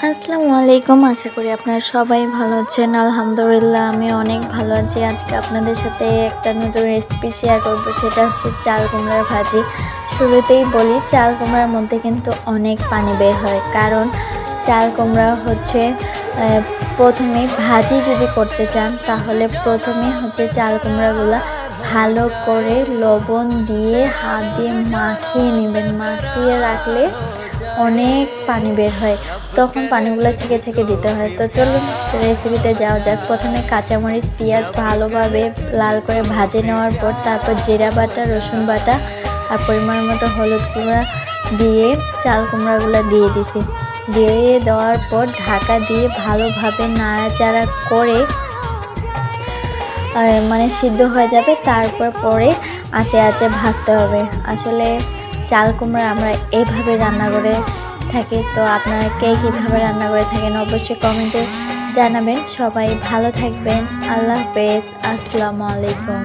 আসসালামু আলাইকুম। আশা করি আপনারা সবাই ভালো আছেন। আলহামদুলিল্লাহ আমি অনেক ভালো আছি। আজকে আপনাদের সাথে একটা নতুন রেসিপি শেয়ার করব, সেটা হচ্ছে চাল কুমড়ার ভাজি। শুরুতেই বলি, চাল কুমড়ার মধ্যে কিন্তু অনেক পানি বের হয়, কারণ চাল কুমড়া হচ্ছে প্রথমে ভাজি যদি করতে চান তাহলে প্রথমে হচ্ছে চাল কুমড়াগুলো ভালো করে লবণ দিয়ে হাত দিয়ে মাখিয়ে নেবেন। মাখিয়ে রাখলে অনেক পানি বের হয়, তখন পানিগুলো ছেঁকে ছেঁকে দিতে হয়। তো চলুন রেসিপিতে যাওয়া যাক। প্রথমে কাঁচামরিচ পেঁয়াজ ভালোভাবে লাল করে ভাজে নেওয়ার পর তারপর জিরা বাটা, রসুন বাটা আর পরিমাণ মতো হলুদ গুঁড়া দিয়ে চাল কুমড়াগুলো দিয়ে দিছি। দিয়ে দেওয়ার পর ঢাকা দিয়ে ভালোভাবে নাড়াচাড়া করে সিদ্ধ হয়ে যাবে। তারপর পরে আঁচে আঁচে ভাজতে হবে। আসলে চাল কুমড়া আমরা এইভাবে রান্না করে থাকি। তো আপনারা কে কীভাবে রান্না করে থাকেন অবশ্যই কমেন্টে জানাবেন। সবাই ভালো থাকবেন। আল্লাহ হাফেজ। আসসালামু আলাইকুম।